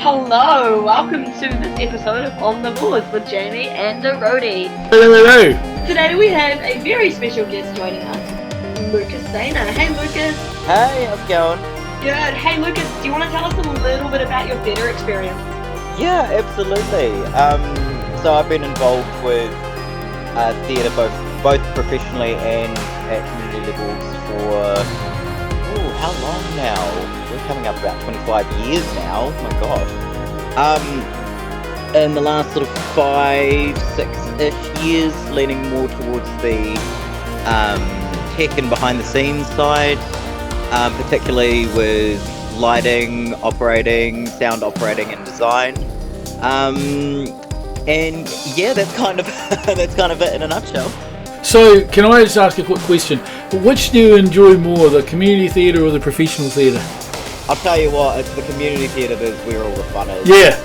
Hello, welcome to this episode of On the Boards with Jamie and the Roadie. Hello. Today we have a very special guest joining us, Lucas Zaner. Hey Lucas. Hey, how's it going? Good. Hey Lucas, do you want to tell us a little bit about your theatre experience? Yeah, absolutely. So I've been involved with theatre both professionally and at community levels for how long now? We're coming up about 25 years now. Oh my gosh. In the last sort of 5-6-ish years, leaning more towards the tech and behind the scenes side, particularly with lighting, operating, sound operating, and design. And yeah, that's kind of it in a nutshell. So, can I just ask a quick question? Which do you enjoy more, the community theatre or the professional theatre? I'll tell you what, it's the community theatre that's where all the fun is. Yeah.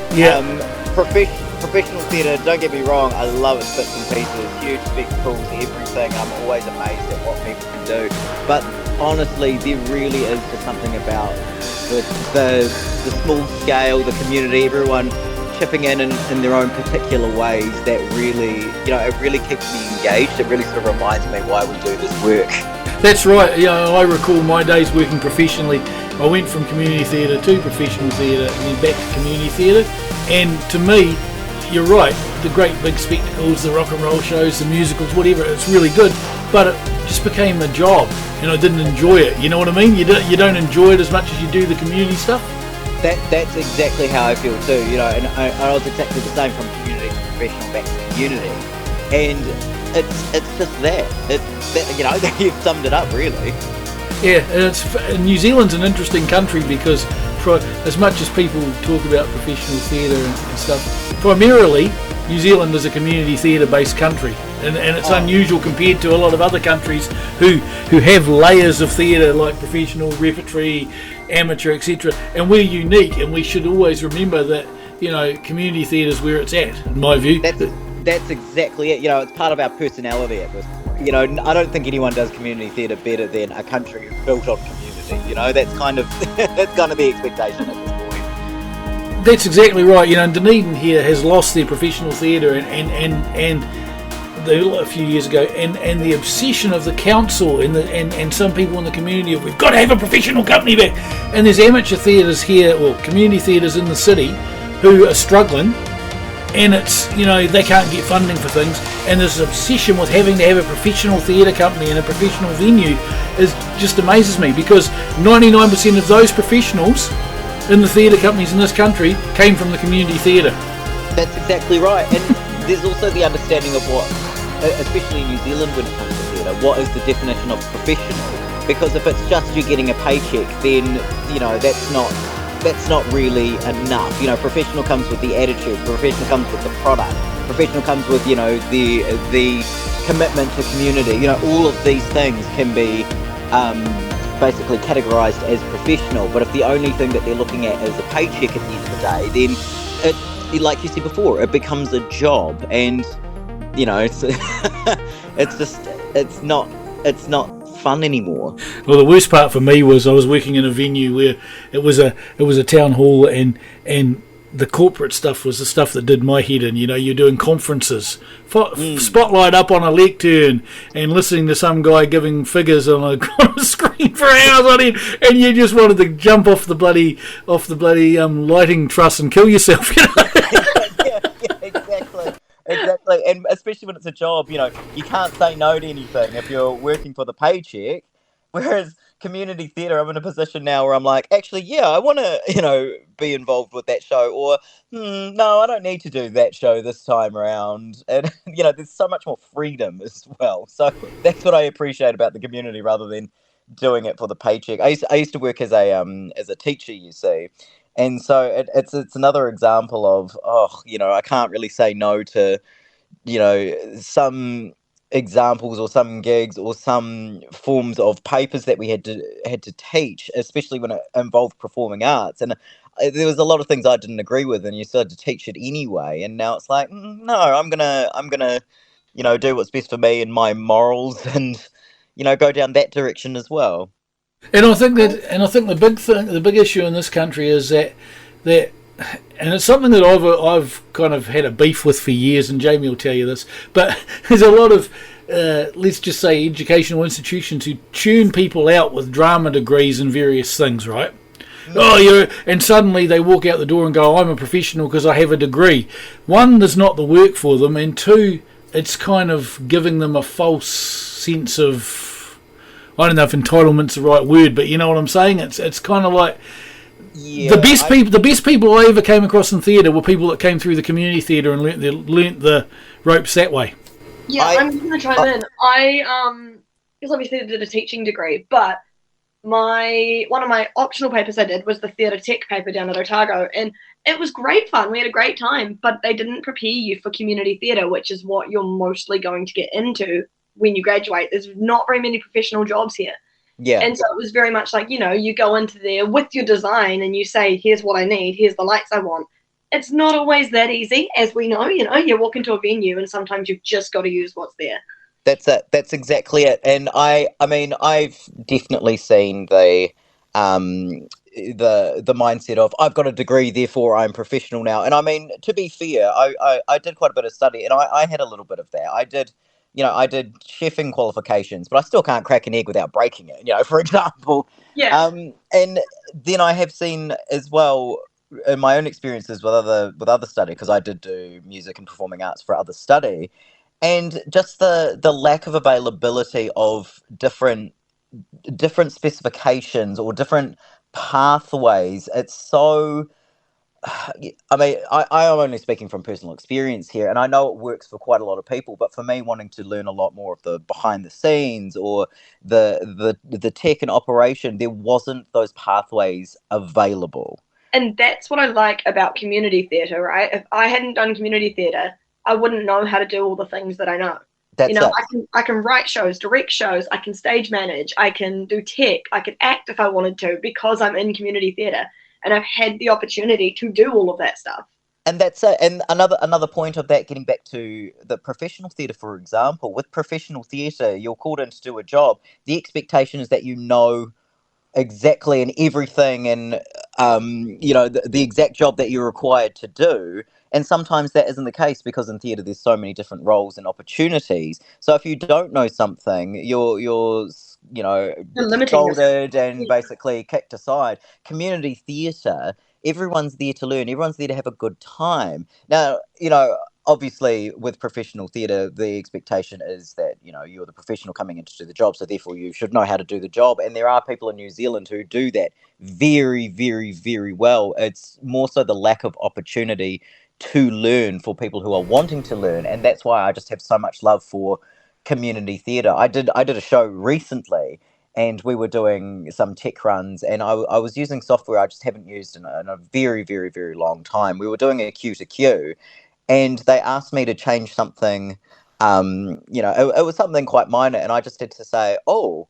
Professional theatre, don't get me wrong, I love its bits and pieces, huge spectacles, everything. I'm always amazed at what people can do. But honestly, there really is just something about the small scale, the community, everyone chipping in their own particular ways that really, it really keeps me engaged. It really sort of reminds me why we do this work. That's right. I recall my days working professionally. I went from community theatre to professional theatre and then back to community theatre. And to me, you're right, the great big spectacles, the rock and roll shows, the musicals, whatever, it's really good. But it just became a job and I didn't enjoy it. You know what I mean? You don't enjoy it as much as you do the community stuff. That's exactly how I feel too, and I was exactly the same from community to professional back to community. And it's just that. You've summed it up really. Yeah, and New Zealand's an interesting country because as much as people talk about professional theatre and stuff, primarily New Zealand is a community theatre based country, and it's unusual compared to a lot of other countries who have layers of theatre like professional, repertory, amateur, etc. And we're unique, and we should always remember that community theatre is where it's at, in my view. That's exactly it. It's part of our personality at this point. I don't think anyone does community theatre better than a country built on community. That's kind of the expectation at this point. That's exactly right. Dunedin here has lost their professional theatre and a few years ago, and the obsession of the council and some people in the community of we've got to have a professional company back. And there's amateur theatres here, or community theatres in the city, who are struggling. And it's, they can't get funding for things, and this obsession with having to have a professional theatre company and a professional venue just amazes me, because 99% of those professionals in the theatre companies in this country came from the community theatre. That's exactly right. And there's also the understanding of what, especially in New Zealand when it comes to theatre, what is the definition of professional? Because if it's just you getting a paycheck, then, that's not really enough. Professional comes with the attitude, professional comes with the product, professional comes with, the commitment to community. All of these things can be basically categorized as professional, but if the only thing that they're looking at is a paycheck at the end of the day, then it, like you said before, it becomes a job, and it's not fun anymore. Well, the worst part for me was I was working in a venue where it was a town hall, and the corporate stuff was the stuff that did my head in. You're doing conferences, spotlight up on a lectern and listening to some guy giving figures on a screen for hours on end, and you just wanted to jump off the bloody lighting truss and kill yourself. Exactly, and especially when it's a job, you can't say no to anything if you're working for the paycheck. Whereas community theatre, I'm in a position now where I'm like, actually, yeah, I want to, be involved with that show, or no, I don't need to do that show this time around. And there's so much more freedom as well. So that's what I appreciate about the community, rather than doing it for the paycheck. I used to work as a teacher, you see. And so it's another example of, I can't really say no to, some examples or some gigs or some forms of papers that we had to teach, especially when it involved performing arts. And there was a lot of things I didn't agree with, and you started to teach it anyway. And now it's like, no, I'm gonna, do what's best for me and my morals, and go down that direction as well. And I think the big issue in this country is that and it's something that I've kind of had a beef with for years, and Jamie will tell you this, but there's a lot of let's just say educational institutions who tune people out with drama degrees and various things, right? And suddenly they walk out the door and go, I'm a professional because I have a degree. One, there's not the work for them, and two, it's kind of giving them a false sense of, I don't know if entitlement's the right word, but you know what I'm saying? It's kind of like, the best people I ever came across in theatre were people that came through the community theatre and learnt the ropes that way. Yeah, I'm going to chime in. Because obviously I did a teaching degree, but one of my optional papers I did was the theatre tech paper down at Otago, and it was great fun. We had a great time, but they didn't prepare you for community theatre, which is what you're mostly going to get into when you graduate. There's not very many professional jobs here. Yeah. And so it was very much like, you go into there with your design and you say, here's what I need, here's the lights I want. It's not always that easy, as we know. You walk into a venue and sometimes you've just got to use what's there. That's it. That's exactly it. And I mean, I've definitely seen the mindset of I've got a degree, therefore I'm professional now. And I mean, to be fair, I did quite a bit of study, and I had a little bit of that. I did chefing qualifications, but I still can't crack an egg without breaking it. For example. Yeah. And then I have seen as well, in my own experiences with other study, because I did do music and performing arts for other study, and just the lack of availability of different specifications or different pathways. It's so, I mean, I am only speaking from personal experience here, and I know it works for quite a lot of people, but for me, wanting to learn a lot more of the behind the scenes or the tech and operation, there wasn't those pathways available. And that's what I like about community theatre, right? If I hadn't done community theatre, I wouldn't know how to do all the things that I know. That's it. I can write shows, direct shows, I can stage manage, I can do tech, I can act if I wanted to, because I'm in community theatre and I've had the opportunity to do all of that stuff. And that's it. And another point of that, getting back to the professional theatre, for example, with professional theatre, you're called in to do a job. The expectation is that you know exactly and everything, and the exact job that you're required to do. And sometimes that isn't the case, because in theatre there's so many different roles and opportunities. So if you don't know something, you're scolded and basically kicked aside. Community theatre, everyone's there to learn. Everyone's there to have a good time. Now, obviously with professional theatre, the expectation is that, you're the professional coming in to do the job, so therefore you should know how to do the job. And there are people in New Zealand who do that very, very, very well. It's more so the lack of opportunity to learn for people who are wanting to learn. And that's why I just have so much love for community theatre. I did a show recently, and we were doing some tech runs, and I was using software I just haven't used in a very, very, very long time. We were doing a Q to Q, and they asked me to change something. It was something quite minor, and I just had to say, oh,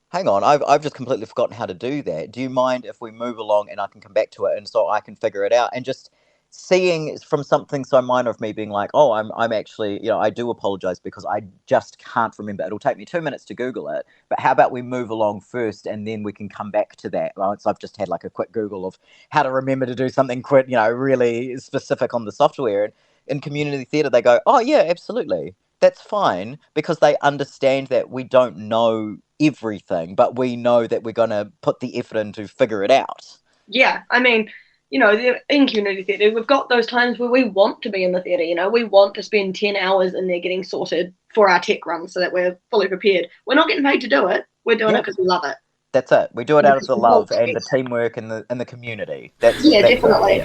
hang on, I've just completely forgotten how to do that. Do you mind if we move along and I can come back to it, and so I can figure it out? And just seeing from something so minor of me being like, oh, I'm actually, I do apologize because I just can't remember. It'll take me 2 minutes to Google it, but how about we move along first and then we can come back to that. So I've just had like a quick Google of how to remember to do something quick, really specific on the software. And in community theatre, they go, oh yeah, absolutely. That's fine, because they understand that we don't know everything, but we know that we're going to put the effort in to figure it out. Yeah, I mean, in community theatre, we've got those times where we want to be in the theatre, we want to spend 10 hours in there getting sorted for our tech run so that we're fully prepared. We're not getting paid to do it. We're doing it because we love it. That's it. We do it out of the love and the teamwork and the community. That's definitely.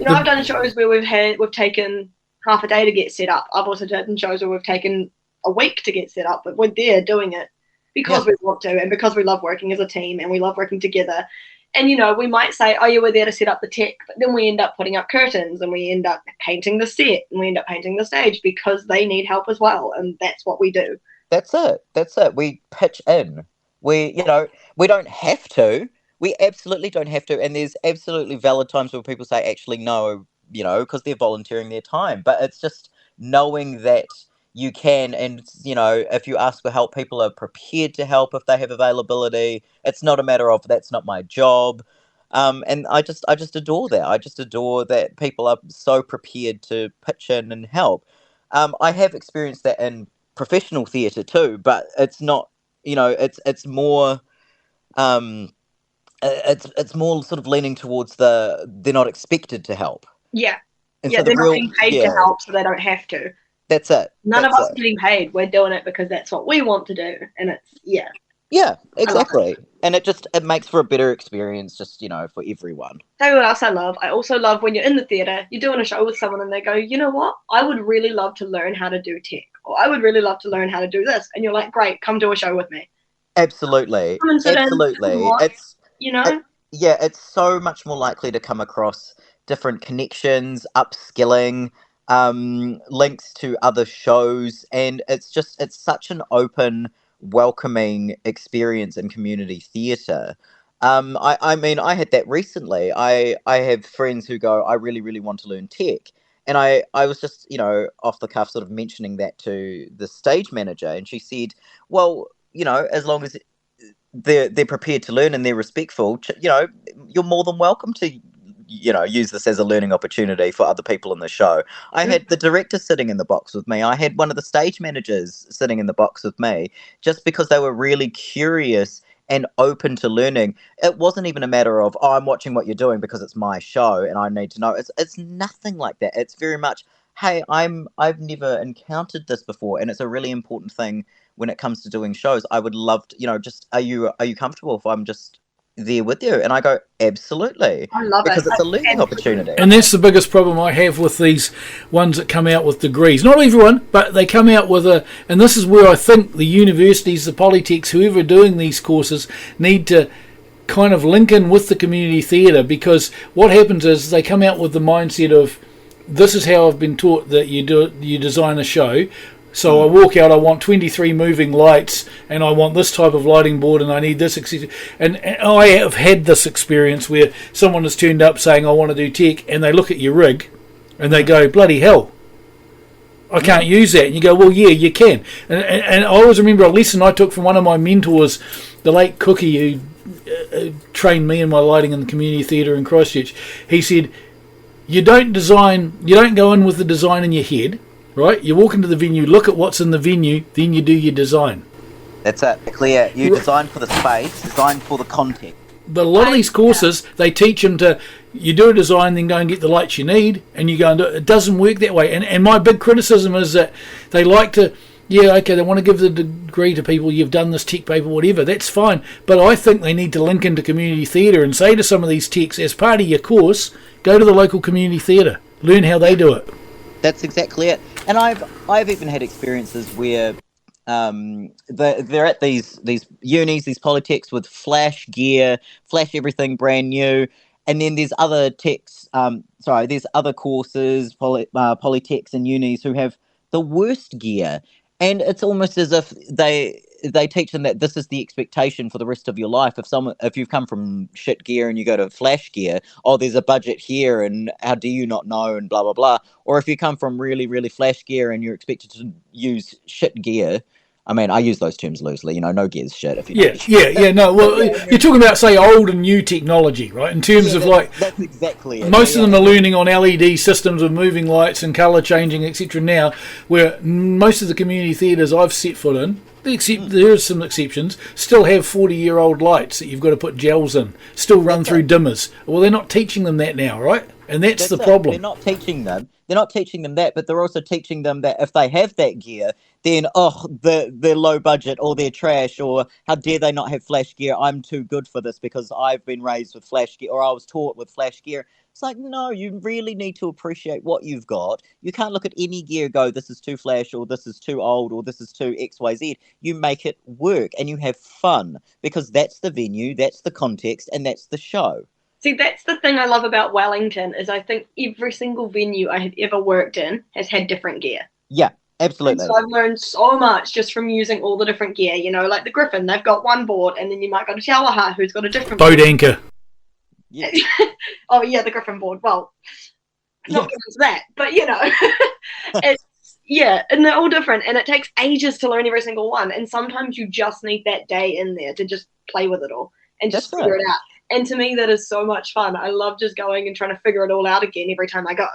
I've done shows where we've taken half a day to get set up. I've also done shows where we've taken a week to get set up, but we're there doing it because we want to, and because we love working as a team and we love working together. And, we might say, oh, you were there to set up the tech, but then we end up putting up curtains and we end up painting the set and we end up painting the stage because they need help as well. And that's what we do. That's it. We pitch in. We don't have to. We absolutely don't have to. And there's absolutely valid times where people say, actually, no, because they're volunteering their time. But it's just knowing that you can, and if you ask for help, people are prepared to help if they have availability. It's not a matter of that's not my job. And I just adore that. I just adore that people are so prepared to pitch in and help. I have experienced that in professional theatre too, but it's not, it's more, it's more sort of leaning towards they're not expected to help. Yeah. And yeah, so they're not being paid to help, so they don't have to. That's it. None of us are getting paid. We're doing it because that's what we want to do. And it's, Yeah, exactly. And it makes for a better experience just, for everyone. Tell you what else I love? I also love when you're in the theatre, you're doing a show with someone and they go, you know what? I would really love to learn how to do tech. Or I would really love to learn how to do this. And you're like, great, come do a show with me. Absolutely. Come and sit Absolutely. in, It's, it's so much more likely to come across different connections, upskilling, links to other shows. And it's such an open, welcoming experience in community theatre. I mean, I had that recently. I have friends who go, I really, really want to learn tech. And I was just, off the cuff sort of mentioning that to the stage manager. And she said, well, as long as they're prepared to learn and they're respectful, you're more than welcome to, use this as a learning opportunity for other people in the show. I had the director sitting in the box with me. I had one of the stage managers sitting in the box with me just because they were really curious and open to learning. It wasn't even a matter of, I'm watching what you're doing because it's my show and I need to know. It's nothing like that. It's very much, hey, I've never encountered this before, and it's a really important thing when it comes to doing shows. I would love to, just are you comfortable if I'm just there with you? And I go, absolutely. I love because it's a learning opportunity. And that's the biggest problem I have with these ones that come out with degrees. Not everyone, but they come out with and this is where I think the universities, the polytechs, whoever are doing these courses need to kind of link in with the community theatre, because what happens is they come out with the mindset of, this is how I've been taught that you design a show. So I walk out, I want 23 moving lights, and I want this type of lighting board, and I need this, etc. And I have had this experience where someone has turned up saying, I want to do tech, and they look at your rig, and they go, bloody hell, I can't use that. And you go, well, yeah, you can. And I always remember a lesson I took from one of my mentors, the late Cookie, who trained me in my lighting in the community theatre in Christchurch. He said, you don't go in with the design in your head. Right, you walk into the venue, look at what's in the venue, then you do your design. That's it. Clear. You design for the space, design for the content. But a lot of these courses, they teach them to, you do a design, then go and get the lights you need, and you go and do it. It doesn't work that way. And my big criticism is that they like to, they want to give the degree to people, you've done this tech paper, whatever, that's fine. But I think they need to link into community theatre and say to some of these techs, as part of your course, go to the local community theatre, learn how they do it. That's exactly it. And I've even had experiences where they're at these unis, these polytechs with flash gear, flash everything brand new, and then there's other there's other courses, polytechs and unis who have the worst gear, and it's almost as if they teach them that this is the expectation for the rest of your life. If you've come from shit gear and you go to flash gear, there's a budget here and how do you not know and blah blah blah. Or if you come from really, really flash gear and you're expected to use shit gear, I mean, I use those terms loosely, no gear's shit. If you no, well, you're talking about, say, old and new technology, right? In terms of that's exactly it. Most of them are learning on LED systems with moving lights and colour changing, etc. now, where most of the community theatres I've set foot in, there are some exceptions, still have 40-year-old lights that you've got to put gels in, still run through dimmers. Well, they're not teaching them that now, right? And that's the problem. They're not teaching them that, but they're also teaching them that if they have that gear, then they're low budget or they're trash, or how dare they not have flash gear? I'm too good for this because I've been raised with flash gear, or I was taught with flash gear. It's like, no, you really need to appreciate what you've got. You can't look at any gear and go, this is too flash, or this is too old, or this is too XYZ. You make it work and you have fun, because that's the venue, that's the context, and that's the show. See, that's the thing I love about Wellington, is I think every single venue I have ever worked in has had different gear. Yeah, absolutely. And so I've learned so much just from using all the different gear. Like the Griffin, they've got one board, and then you might go to Tawaha, who's got a different boat anchor. Yeah. Oh, yeah, the Griffin board. Well, not getting into that, but it's, and they're all different, and it takes ages to learn every single one, and sometimes you just need that day in there to just play with it all and just figure it out. And to me, that is so much fun. I love just going and trying to figure it all out again every time I go.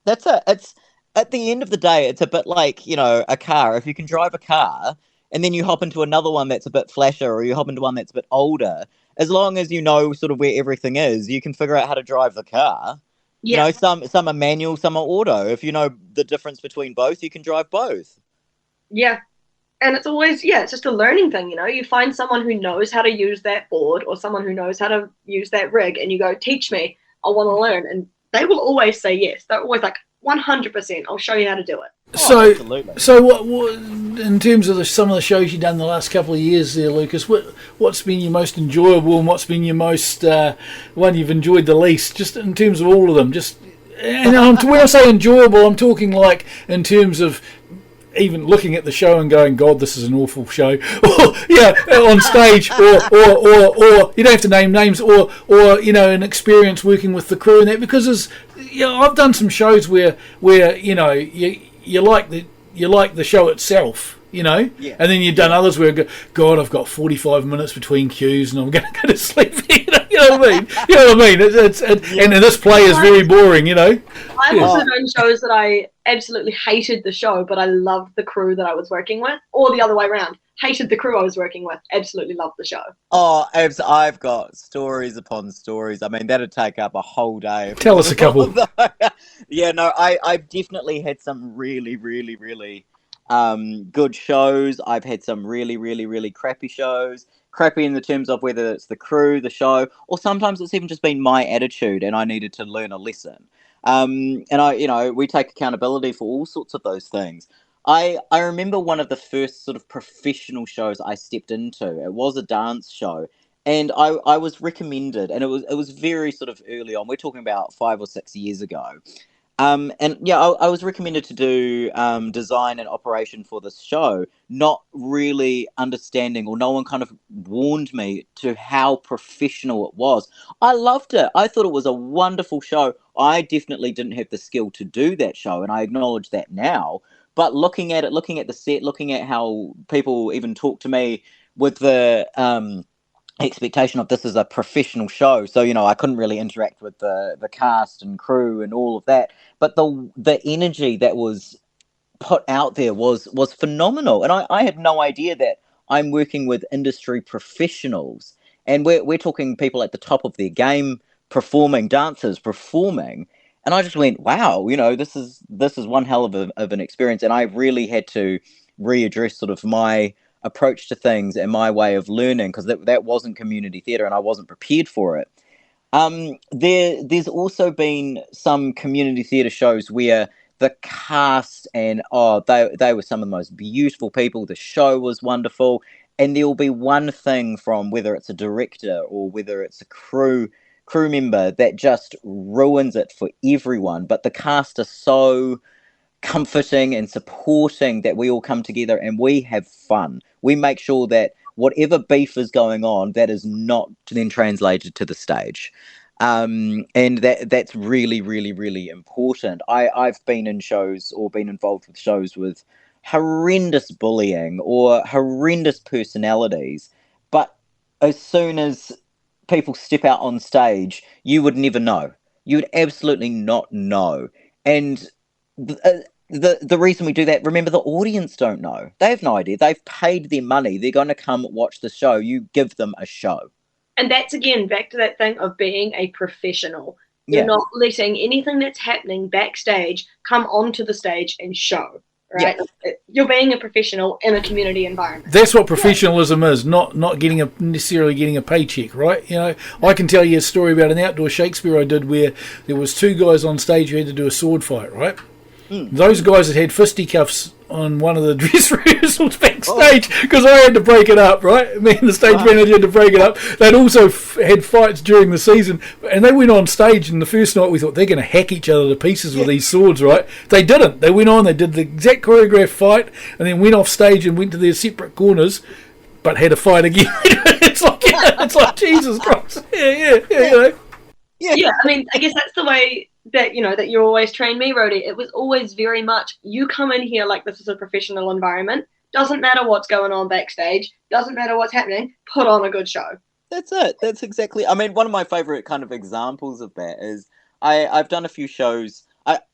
That's it. It's at the end of the day, it's a bit like, you know, a car. If you can drive a car and then you hop into another one that's a bit flasher, or you hop into one that's a bit older, as long as you know sort of where everything is, you can figure out how to drive the car. You know, some are manual, some are auto. If you know the difference between both, you can drive both. Yeah. And it's always, it's just a learning thing, you know. You find someone who knows how to use that board or someone who knows how to use that rig, and you go, teach me, I want to learn. And they will always say yes. They're always like, 100%, I'll show you how to do it. So what in terms of some of the shows you've done the last couple of years there, Lucas, what's been your most enjoyable and what's been your most one you've enjoyed the least, just in terms of all of them? When I say enjoyable, I'm talking like in terms of even looking at the show and going, God, this is an awful show, or on stage, or you don't have to name names, or you know, an experience working with the crew and that, because I've done some shows where you know you like the show itself, you know, and then you've done others where God, I've got 45 minutes between cues and I'm going to go to sleep. You know what I mean? You know what I mean? And this play is very boring, you know. I've also done shows that I absolutely hated the show, but I loved the crew that I was working with, or the other way around. Hated the crew I was working with, absolutely loved the show. Oh, I've got stories upon stories. I mean, that'd take up a whole day. Tell us a couple. Yeah, no, I've definitely had some really, really, really good shows. I've had some really, really, really crappy shows. Crappy in the terms of whether it's the crew, the show, or sometimes it's even just been my attitude and I needed to learn a lesson. And we take accountability for all sorts of those things. I remember one of the first sort of professional shows I stepped into. It was a dance show, and I was recommended, and it was very sort of early on. We're talking about 5 or 6 years ago. I was recommended to do design and operation for this show, not really understanding, or no one kind of warned me to how professional it was. I loved it. I thought it was a wonderful show. I definitely didn't have the skill to do that show, and I acknowledge that now. But looking at it, looking at the set, looking at how people even talk to me with the expectation of this is a professional show, so you know I couldn't really interact with the cast and crew and all of that, but the energy that was put out there was phenomenal, and I had no idea that I'm working with industry professionals, and we're talking people at the top of their game, performing, dancers performing, and I just went, wow, you know, this is one hell of an experience, and I really had to readdress sort of my approach to things and my way of learning, because that wasn't community theatre and I wasn't prepared for it. There's also been some community theatre shows where the cast and they were some of the most beautiful people. The show was wonderful, and there will be one thing from whether it's a director or whether it's a crew member that just ruins it for everyone. But the cast are so comforting and supporting that we all come together and we have fun. We make sure that whatever beef is going on, that is not then translated to the stage. And that's really, really, really important. I've been in shows or been involved with shows with horrendous bullying or horrendous personalities, but as soon as people step out on stage, you would never know. You would absolutely not know. And the reason we do that, remember, the audience don't know. They have no idea. They've paid their money. They're going to come watch the show. You give them a show. And that's, again, back to that thing of being a professional. You're not letting anything that's happening backstage come onto the stage and show, right? Yeah. You're being a professional in a community environment. That's what professionalism is, not necessarily getting a paycheck, right? You know, I can tell you a story about an outdoor Shakespeare I did where there was 2 guys on stage who had to do a sword fight, right? Those guys had fisticuffs on one of the dress rehearsals backstage because I had to break it up, right? Me and the stage manager had to break it up. They'd also had fights during the season, and they went on stage, and the first night we thought they're going to hack each other to pieces with these swords, right? They didn't. They went on, they did the exact choreographed fight, and then went off stage and went to their separate corners, but had a fight again. It's like Jesus Christ. Yeah, you know. Yeah, I mean, I guess that's the way that, you know, that you always trained me, Roadie. It was always very much, you come in here like this is a professional environment. Doesn't matter what's going on backstage. Doesn't matter what's happening. Put on a good show. That's it. That's exactly. I mean, one of my favorite kind of examples of that is I've done a few shows.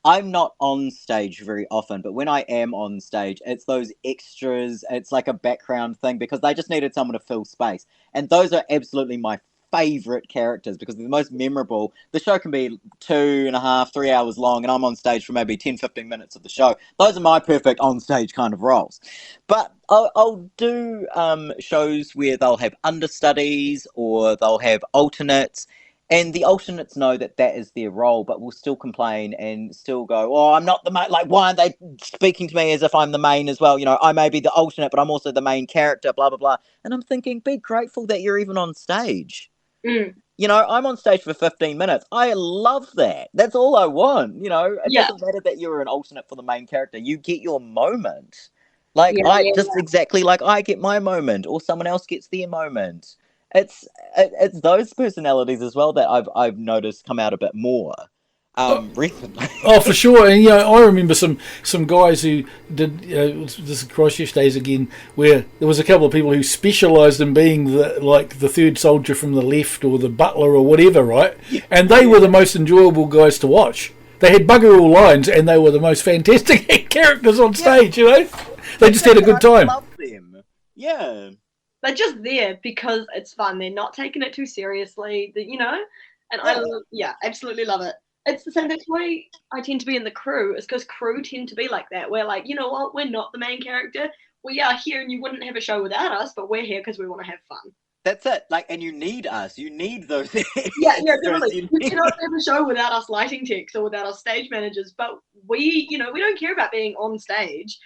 I'm not on stage very often, but when I am on stage, it's those extras. It's like a background thing because they just needed someone to fill space. And those are absolutely my favorite characters because they're the most memorable. The show can be 2.5, 3 hours long, and I'm on stage for maybe 10, 15 minutes of the show. Those are my perfect on stage kind of roles. But I'll do shows where they'll have understudies or they'll have alternates. And the alternates know that that is their role, but will still complain and still go, "Oh, I'm not the main. Like, why aren't they speaking to me as if I'm the main as well? You know, I may be the alternate, but I'm also the main character." Blah blah blah. And I'm thinking, be grateful that you're even on stage. Mm. You know, I'm on stage for 15 minutes. I love that. That's all I want. You know, it doesn't matter that you're an alternate for the main character. You get your moment. Like exactly like I get my moment, or someone else gets their moment. It's those personalities as well that I've noticed come out a bit more recently. Oh, for sure. And I remember some guys who did this is Christchurch days again, where there was a couple of people who specialised in being the third soldier from the left or the butler or whatever, right? Yeah. And they were the most enjoyable guys to watch. They had bugger all lines, and they were the most fantastic characters on stage. You know, they just had a good time. I love them. Yeah. They're just there because it's fun. They're not taking it too seriously, and I absolutely love it. It's the same. That's why I tend to be in the crew. It's because crew tend to be like that. We're like, you know what? We're not the main character. We are here, and you wouldn't have a show without us, but we're here because we want to have fun. That's it. Like, and you need us. You need those things. Yeah, definitely. You cannot have a show without us lighting techs or without our stage managers. But we don't care about being on stage.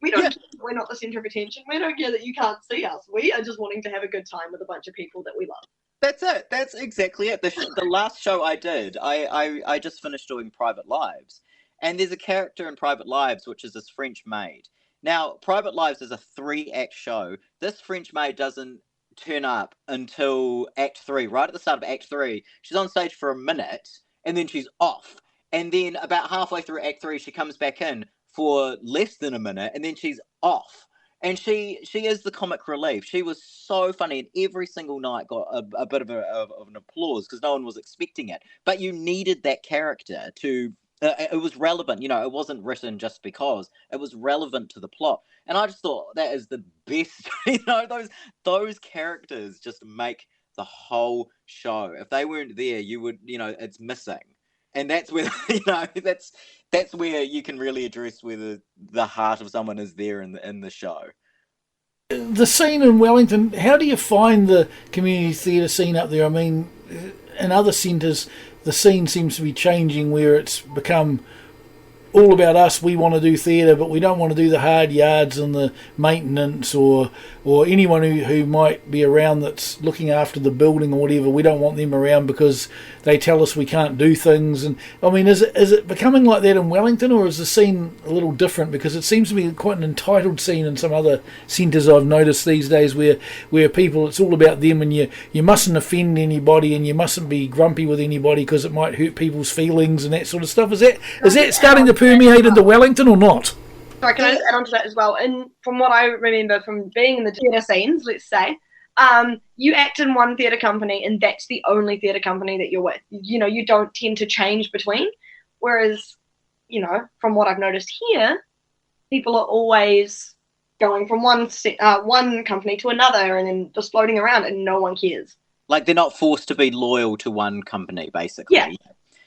We don't care that we're not the centre of attention. We don't care that you can't see us. We are just wanting to have a good time with a bunch of people that we love. That's it. That's exactly it. The last show I did, I just finished doing Private Lives. And there's a character in Private Lives, which is this French maid. Now, Private Lives is a 3-act show. This French maid doesn't turn up until Act 3. Right at the start of Act 3, she's on stage for a minute, and then she's off. And then about halfway through Act 3, she comes back in for less than a minute, and then she's off. And she is the comic relief. She was so funny, and every single night got a bit of an applause because no one was expecting it. But you needed that character to... it was relevant, it wasn't written just because. It was relevant to the plot. And I just thought that is the best. Those characters just make the whole show. If they weren't there, you would, it's missing. And that's where, that's where you can really address whether the heart of someone is there in the show. The scene in Wellington, how do you find the community theatre scene up there? I mean, in other centres, the scene seems to be changing where it's become all about us. We want to do theatre, but we don't want to do the hard yards and the maintenance or anyone who might be around that's looking after the building or whatever. We don't want them around because they tell us we can't do things. And I mean, is it becoming like that in Wellington, or is the scene a little different? Because it seems to be quite an entitled scene in some other centres I've noticed these days where people, it's all about them, and you mustn't offend anybody and you mustn't be grumpy with anybody because it might hurt people's feelings and that sort of stuff. Is that starting to permeate into Wellington or not? Sorry, can I just add on to that as well? And from what I remember from being in the theatre scenes, let's say, you act in one theatre company and that's the only theatre company that you're with. You don't tend to change between. Whereas, from what I've noticed here, people are always going from one company to another and then just floating around and no one cares. Like they're not forced to be loyal to one company, basically. Yeah.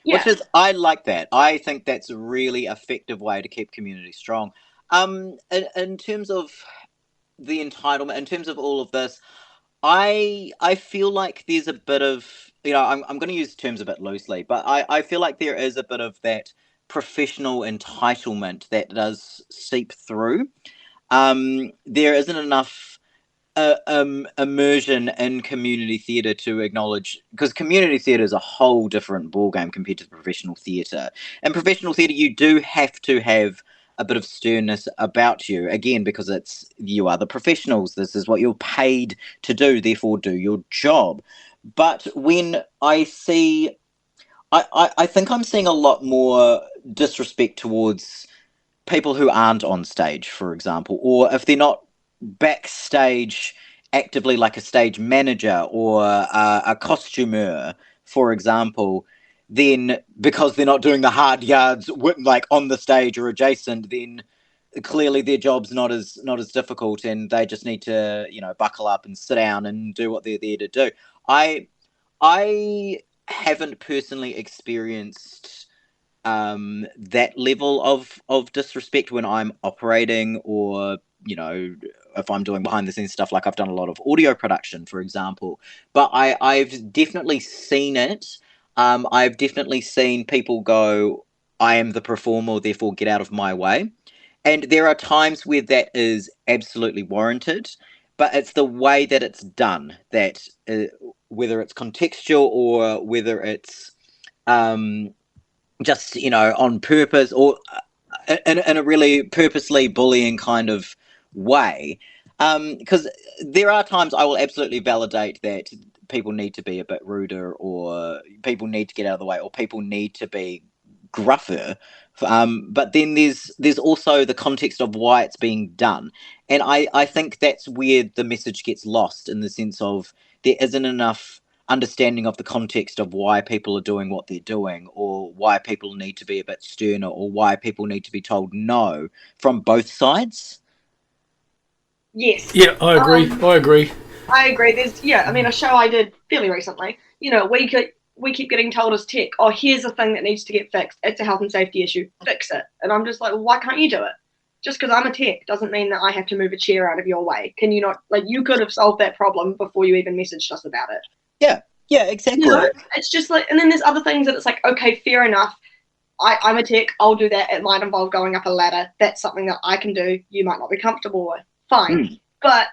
Which is, I like that. I think that's a really effective way to keep community strong. In terms of the entitlement, in terms of all of this, I feel like there's a bit of, I'm going to use terms a bit loosely, but I feel like there is a bit of that professional entitlement that does seep through. There isn't enough immersion in community theatre to acknowledge, because community theatre is a whole different ballgame compared to professional theatre. In professional theatre, you do have to have a bit of sternness about you, again, because you are the professionals. This is what you're paid to do, therefore do your job. But when I see, I think I'm seeing a lot more disrespect towards people who aren't on stage, for example, or if they're not backstage actively like a stage manager or a costumer, for example, then because they're not doing the hard yards like on the stage or adjacent, then clearly their job's not as difficult, and they just need to, you know, buckle up and sit down and do what they're there to do. I haven't personally experienced that level of disrespect when I'm operating, or, you know, if I'm doing behind the scenes stuff. Like, I've done a lot of audio production, for example, but I've definitely seen it. I've definitely seen people go, I am the performer, therefore get out of my way. And there are times where that is absolutely warranted, but it's the way that it's done that, whether it's contextual or whether it's just, you know, on purpose, or in a really purposely bullying kind of way. Because there are times I will absolutely validate that people need to be a bit ruder, or people need to get out of the way, or people need to be gruffer. But then there's also the context of why it's being done. And I think that's where the message gets lost, in the sense of there isn't enough understanding of the context of why people are doing what they're doing, or why people need to be a bit sterner, or why people need to be told no from both sides. Yes. Yeah, I agree. I agree. There's, I mean, a show I did fairly recently, you know, we keep getting told as tech, oh, here's a thing that needs to get fixed. It's a health and safety issue. Fix it. And I'm just like, well, why can't you do it? Just because I'm a tech doesn't mean that I have to move a chair out of your way. Can you not, like, you could have solved that problem before you even messaged us about it. Yeah, exactly. You know, it's just like, and then there's other things that it's like, okay, fair enough. I'm a tech. I'll do that. It might involve going up a ladder. That's something that I can do. You might not be comfortable with. Fine. But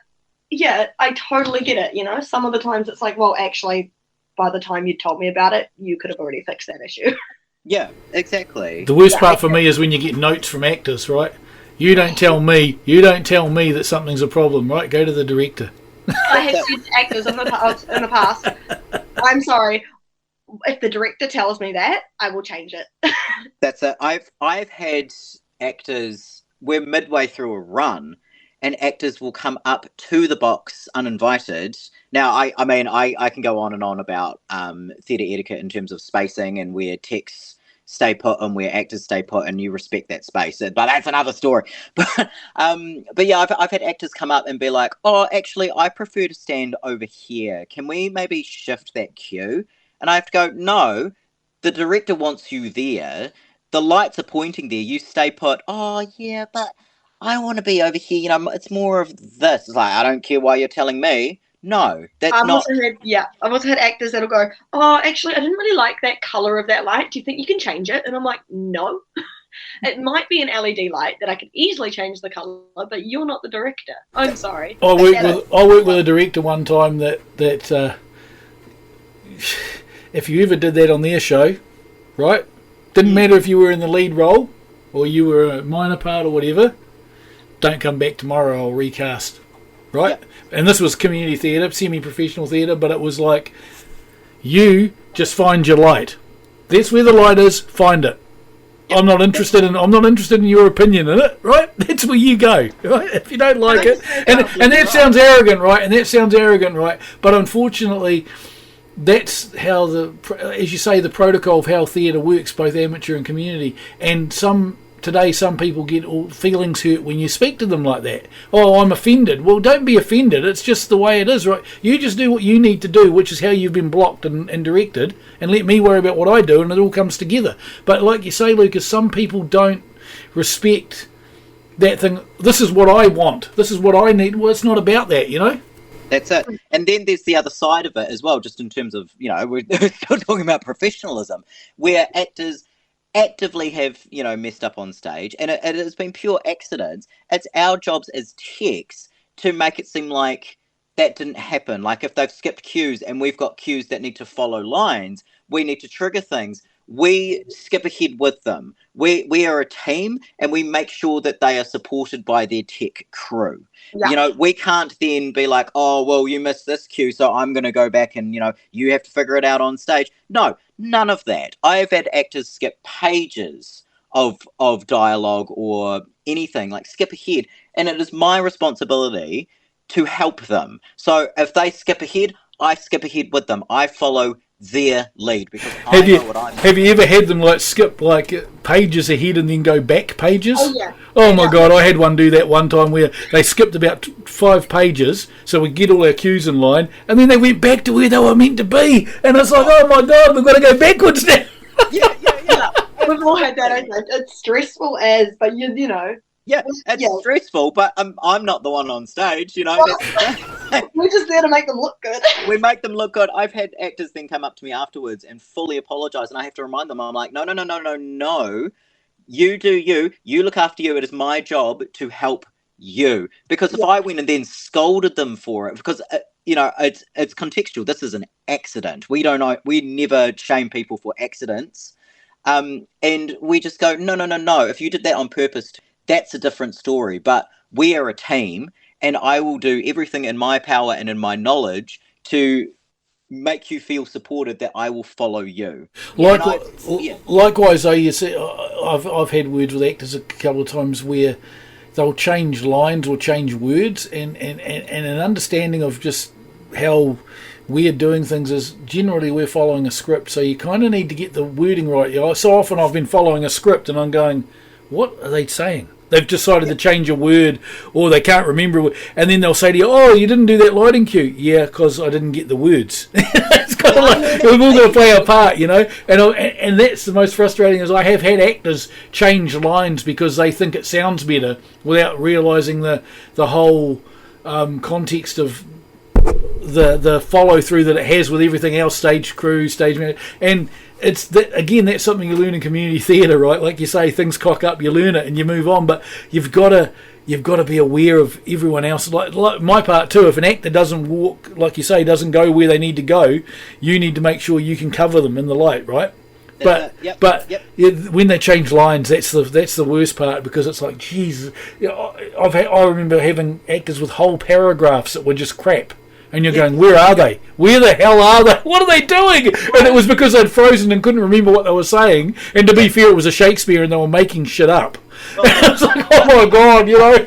yeah, I totally get it. You know, some of the times it's like, well, actually, by the time you told me about it, you could have already fixed that issue. Yeah, exactly. The worst part for me is when you get notes from actors, right? You don't tell me that something's a problem, right? Go to the director. I have said to actors in the past, I'm sorry, if the director tells me that, I will change it. That's it. I've had actors, we're midway through a run, and actors will come up to the box uninvited. Now, I mean, I can go on and on about theatre etiquette in terms of spacing, and where techs stay put and where actors stay put, and you respect that space. But that's another story. But yeah, I've had actors come up and be like, oh, actually, I prefer to stand over here. Can we maybe shift that cue? And I have to go, no, the director wants you there. The lights are pointing there. You stay put. Oh, yeah, but I want to be over here. You know, it's more of this. It's like, I don't care why you're telling me. No, that's not. I've also had actors that'll go, oh, actually, I didn't really like that colour of that light. Do you think you can change it? And I'm like, no. It might be an LED light that I could easily change the colour, but you're not the director. I'm sorry. I worked with a director one time that if you ever did that on their show, right? Didn't matter if you were in the lead role or you were a minor part or whatever, don't come back tomorrow, I'll recast. Right? Yep. And this was community theatre, semi-professional theatre, but it was like, you just find your light. That's where the light is, find it. Yep. I'm not interested in your opinion in it, right? That's where you go, right? If you don't like it. And that sounds arrogant, right? But unfortunately, that's how as you say, the protocol of how theatre works, both amateur and community. And some people get all feelings hurt when you speak to them like that. Oh, I'm offended. Well, don't be offended. It's just the way it is, right? You just do what you need to do, which is how you've been blocked and directed, and let me worry about what I do, and it all comes together. But like you say, Lucas, some people don't respect that thing. This is what I want. This is what I need. Well, it's not about that, you know? That's it. And then there's the other side of it as well, just in terms of, you know, we're still talking about professionalism, where actors actively have, you know, messed up on stage, and it has been pure accidents. It's our jobs as techs to make it seem like that didn't happen. Like, if they've skipped cues and we've got cues that need to follow lines, we need to trigger things, we skip ahead with them. We are a team, and we make sure that they are supported by their tech crew. Yeah. You know, we can't then be like, oh, well, you missed this cue, so I'm going to go back and, you know, you have to figure it out on stage. No, none of that. I have had actors skip pages of dialogue or anything, like skip ahead, and it is my responsibility to help them. So if they skip ahead, I skip ahead with them. I follow their lead because I know what I'm doing. Have you ever had them like skip like pages ahead and then go back pages? Oh, yeah. Oh my God, I had one do that one time where they skipped about 5 pages so we get all our cues in line, and then they went back to where they were meant to be, and it's like, oh my God, we've got to go backwards now. Yeah. We've all had that. It's stressful but you know. Yeah, it's stressful, but I'm not the one on stage, you know. We're just there to make them look good. We make them look good. I've had actors then come up to me afterwards and fully apologise, and I have to remind them, I'm like, no. You do you. You look after you. It is my job to help you. Because if I went and then scolded them for it, because, it's contextual. This is an accident. We never shame people for accidents. And we just go, no. If you did that on purpose, that's a different story. But we are a team, and I will do everything in my power and in my knowledge to make you feel supported, that I will follow you. Likewise, though, you see, I've had words with actors a couple of times where they'll change lines or change words, and an understanding of just how we're doing things is generally we're following a script, so you kind of need to get the wording right. So often I've been following a script and I'm going, what are they saying? They've decided to change a word, or they can't remember, and then they'll say to you, oh, you didn't do that lighting cue. Yeah, because I didn't get the words. It's kind of like we've all got to play our part, you know. And that's the most frustrating, is I have had actors change lines because they think it sounds better without realising the whole context of the follow through that it has with everything else, stage crew, stage manager, and it's that, again, that's something you learn in community theatre, right? Like you say, things cock up, you learn it and you move on, but you've got to be aware of everyone else. Like my part too, if an actor doesn't walk, like you say, doesn't go where they need to go, you need to make sure you can cover them in the light, right? But when they change lines, that's the worst part, because it's like, geez, I remember having actors with whole paragraphs that were just crap. And you're going, where are they? Where the hell are they? What are they doing? And it was because they'd frozen and couldn't remember what they were saying. And to be fair, it was a Shakespeare and they were making shit up. And I was like, oh my God, you know.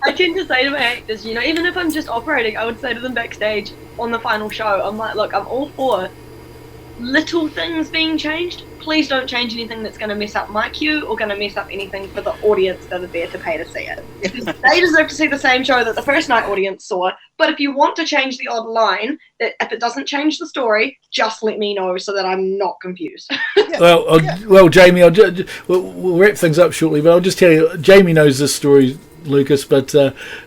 I tend to say to my actors, you know, even if I'm just operating, I would say to them backstage on the final show, I'm like, look, I'm all for little things being changed. Please don't change anything that's going to mess up my cue or going to mess up anything for the audience that are there to pay to see it. They deserve to see the same show that the first night audience saw, but if you want to change the odd line, that if it doesn't change the story, just let me know so that I'm not confused. Well, Jamie, we'll wrap things up shortly, but I'll just tell you, Jamie knows this story, Lucas, but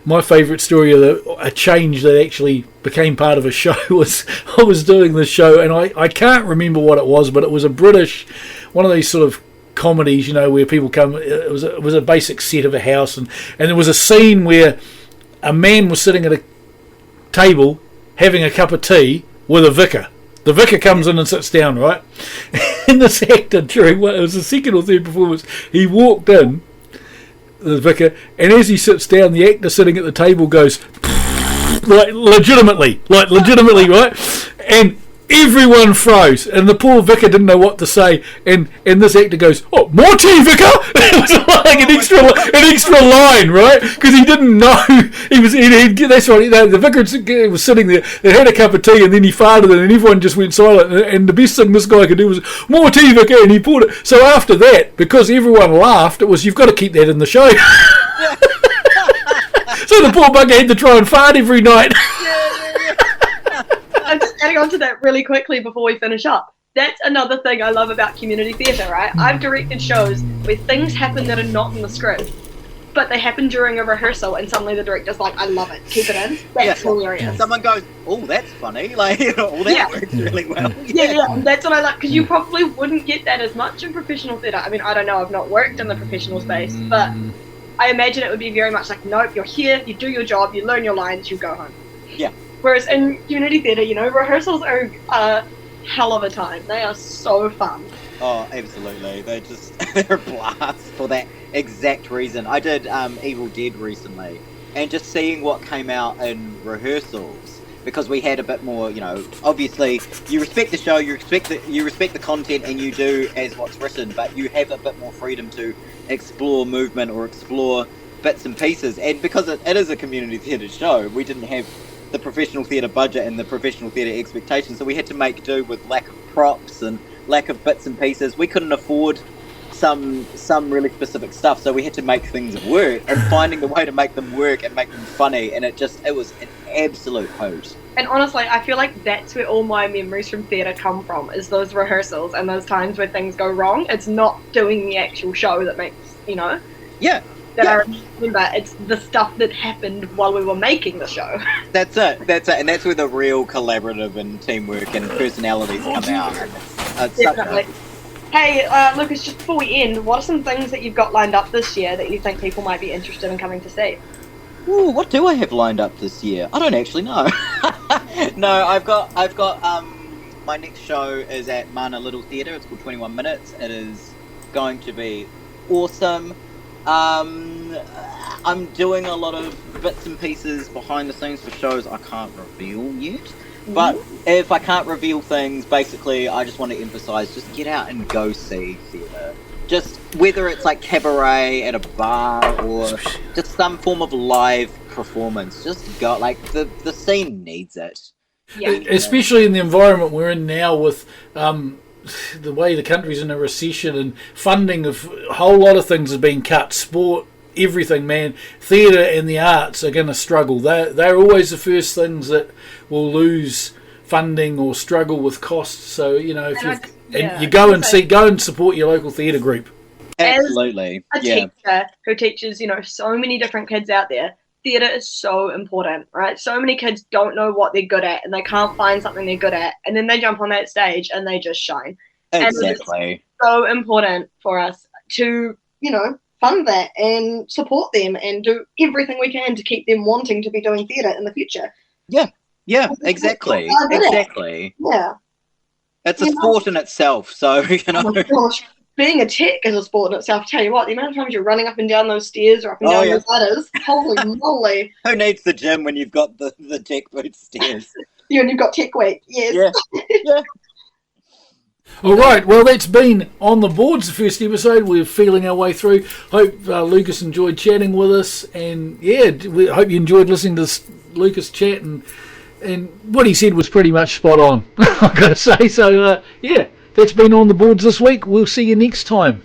my favourite story of a change that actually became part of a show was, I was doing this show, and I can't remember what it was, but it was a British, one of these sort of comedies, you know, where people come, it was a basic set of a house, and there was a scene where a man was sitting at a table having a cup of tea with a vicar. The vicar comes in and sits down, right? And this actor, it was the second or third performance, he walked in, the vicar, and as he sits down, the actor sitting at the table goes, legitimately, right? And everyone froze, and the poor vicar didn't know what to say, and this actor goes, oh, more tea, vicar? It was like an extra line, right? Because he didn't know, that's right, the vicar was sitting there, they had a cup of tea, and then he farted, and everyone just went silent, and the best thing this guy could do was, more tea, vicar, and he poured it. So after that, because everyone laughed, it was, you've got to keep that in the show. So the poor bugger had to try and fart every night. I'm just adding on to that really quickly before we finish up. That's another thing I love about community theatre, right? I've directed shows where things happen that are not in the script, but they happen during a rehearsal, and suddenly the director's like, I love it, keep it in. That's hilarious. Someone goes, oh, that's funny, like, that works really well. Yeah, that's what I like, because you probably wouldn't get that as much in professional theatre. I mean, I don't know, I've not worked in the professional space, but I imagine it would be very much like, nope, you're here, you do your job, you learn your lines, you go home. Yeah. Whereas in community theatre, you know, rehearsals are a hell of a time. They are so fun. Oh, absolutely. They're a blast for that exact reason. I did Evil Dead recently, and just seeing what came out in rehearsals, because we had a bit more, you know, obviously you respect the show, you respect the content, and you do as what's written, but you have a bit more freedom to explore movement or explore bits and pieces, and because it is a community theatre show, we didn't have the professional theatre budget and the professional theatre expectations, so we had to make do with lack of props and lack of bits and pieces. We couldn't afford some really specific stuff, so we had to make things work, and finding the way to make them work and make them funny, and it was an absolute hoot. And honestly, I feel like that's where all my memories from theatre come from, is those rehearsals and those times where things go wrong. It's not doing the actual show that makes, Yeah. I remember. It's the stuff that happened while we were making the show. That's it. And that's where the real collaborative and teamwork and personalities come out. It's Definitely. Hey, Lucas, just before we end, what are some things that you've got lined up this year that you think people might be interested in coming to see? Ooh, what do I have lined up this year? I don't actually know. No, I've got my next show is at Mana Little Theatre. It's called 21 Minutes. It is going to be awesome. I'm doing a lot of bits and pieces behind the scenes for shows I can't reveal yet. But if I can't reveal things, basically I just want to emphasise, just get out and go see theatre. Just whether it's like cabaret at a bar or just some form of live performance, just go. Like the scene needs it. Yeah. Especially in the environment we're in now with the way the country's in a recession and funding of a whole lot of things has been cut. Sport, everything, man. Theatre and the arts are going to struggle. They're always the first things that will lose funding or struggle with costs. So if you go and support your local theatre group. Absolutely. As a teacher who teaches so many different kids out there, theatre is so important, right? So many kids don't know what they're good at and they can't find something they're good at, and then they jump on that stage and they just shine. Exactly. And it's so important for us to fund that and support them and do everything we can to keep them wanting to be doing theatre in the future. Yeah, exactly. Yeah. It's a sport in itself, so, Oh my gosh, being a tech is a sport in itself. Tell you what, the amount of times you're running up and down those stairs or up and down those ladders, holy moly. Who needs the gym when you've got the tech boot stairs? And you've got tech week, yes. Yeah. All right, well, that's been On the Boards, the first episode. We're feeling our way through. Hope Lucas enjoyed chatting with us, and we hope you enjoyed listening to Lucas chat, and what he said was pretty much spot on, I've got to say. So, that's been On the Boards this week. We'll see you next time.